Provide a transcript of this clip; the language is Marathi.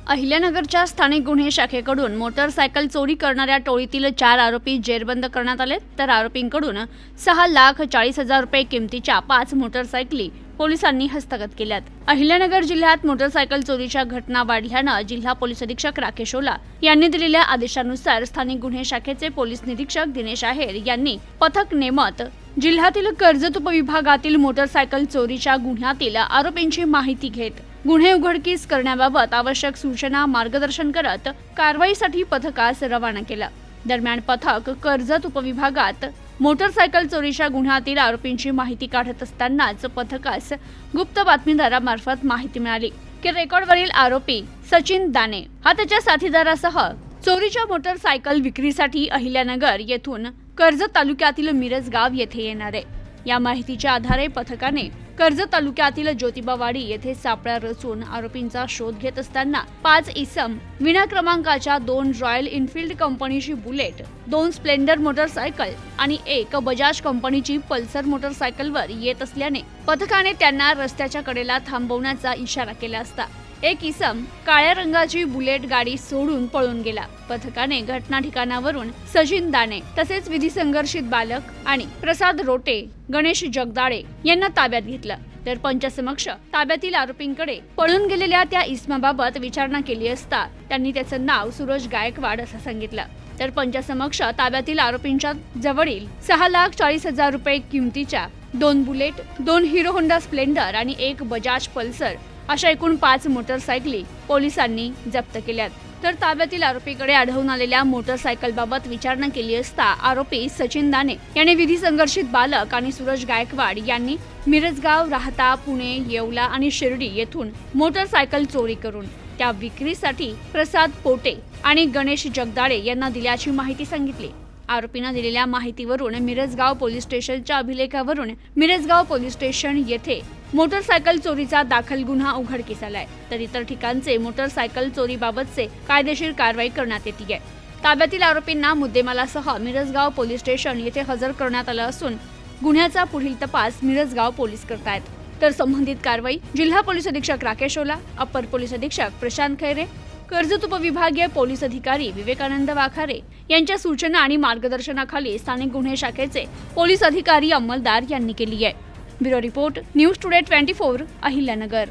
अहिल्यानगरच्या स्थानिक गुन्हे शाखेकडून मोटरसायकल चोरी करणाऱ्या टोळीतील 4 आरोपी जेरबंद करण्यात आले, तर आरोपींकडून 6,40,000 रुपये किमतीच्या 5 मोटरसायकली पोलिसांनी हस्तगत केल्यात। अहिल्यानगर जिल्ह्यात मोटरसायकल चोरीच्या घटना वाढल्यानं जिल्हा पोलीस अधीक्षक राकेश ओला यांनी दिलेल्या आदेशानुसार स्थानिक गुन्हे शाखेचे पोलीस निरीक्षक दिनेश आहेर यांनी पथक नेमत जिल्ह्यातील कर्जत उपविभागातील मोटरसायकल चोरीच्या गुन्ह्यातील आरोपींची माहिती घेत गुन्हे उघडकीस करण्याबाबत आवश्यक सूचना मार्गदर्शन करत कारवाईसाठी पथकास रवाना केलं। दरम्यान पथक कर्जत उपविभागात मोटरसायकल चोरीच्या गुन्ह्यातील आरोपींची माहिती काढत असतानाच पथकास गुप्त बातमीदारामार्फत माहिती मिळाली की रेकॉर्डवरील आरोपी सचिन दाने हा त्याच्या साथीदारासह चोरीच्या मोटरसायकल विक्रीसाठी अहिल्यानगर येथून कर्जत तालुक्यातील मिरज गाव येथे येणार आहे। या माहितीच्या आधारे पथकाने कर्जत तालुक्यातील ज्योतिबावाडी येथे सापळा रचून आरोपींचा शोध घेत असताना 5 इसम विना क्रमांकाच्या 2 रॉयल इनफिल्ड कंपनीची बुलेट, 2 स्प्लेंडर मोटरसायकल आणि 1 बजाज कंपनीची पल्सर मोटरसायकलवर येत असल्याने पथकाने त्यांना रस्त्याच्या कडेला थांबवण्याचा इशारा केला असता एक इसम काळ्या रंगाची बुलेट गाडी सोडून पळून गेला। पथकाने घटना ठिकाणावरून सचिन दाने तसेच विधी संघर्षित बालक आणि प्रसाद रोटे, गणेश जगदाळे यांना ताब्यात घेतलं, तर पंचासमक्ष ताब्यातील आरोपींकडे पळून गेलेल्या त्या इसमाबाबत विचारणा केली असता त्यांनी त्याचं नाव सूरज गायकवाड असं सांगितलं। तर पंचासमक्ष ताब्यातील आरोपींच्या जवळील 6,40,000 रुपये किमतीच्या 2 बुलेट, 2 हिरो होंडा स्प्लेंडर आणि 1 बजाज पल्सर अशा एकूण 5 मोटरसायकली पोलिसांनी जप्त केल्यात। तर ताब्यातील आरोपीकडे आढळून आलेल्या मोटरसायकलबाबत विचारणा केली असता आरोपी सचिन दाने यांनी विधी संघर्षित बालक आणि सूरज गायकवाड यांनी मिरजगाव, राहता, पुणे, येवला आणि शिर्डी येथून मोटरसायकल चोरी करून त्या विक्रीसाठी प्रसाद पोटे आणि गणेश जगदाळे यांना दिल्याची माहिती सांगितली। आरोपींना दिलेल्या माहितीवरून मिरजगाव पोलीस स्टेशनच्या अभिलेखावरून मिरजगाव पोलीस स्टेशन येथे मोटरसायकल चोरीचा दाखल गुन्हा उघडकीस आलाय, तर इतर ठिकाणचे मोटरसायकल चोरीबाबतचे कायदेशीर कारवाई करण्यात येते आहे। ताब्यातील आरोपींना मुद्देमालासह मिरजगाव पोलीस स्टेशन येथे हजर करण्यात आलं असून गुन्ह्याचा पुढील तपास मिरजगाव पोलीस करतायत। तर संबंधित कारवाई जिल्हा पोलीस अधीक्षक राकेश ओला, अप्पर पोलीस अधीक्षक प्रशांत खैरे, कर्जत उपविभागीय पोलीस अधिकारी विवेकानंद वाखारे यांच्या सूचना आणि मार्गदर्शनाखाली स्थानिक गुन्हे शाखेचे पोलीस अधिकारी अंमलदार यांनी केली आहे। Bureau report, news today 24, Ahilyanagar.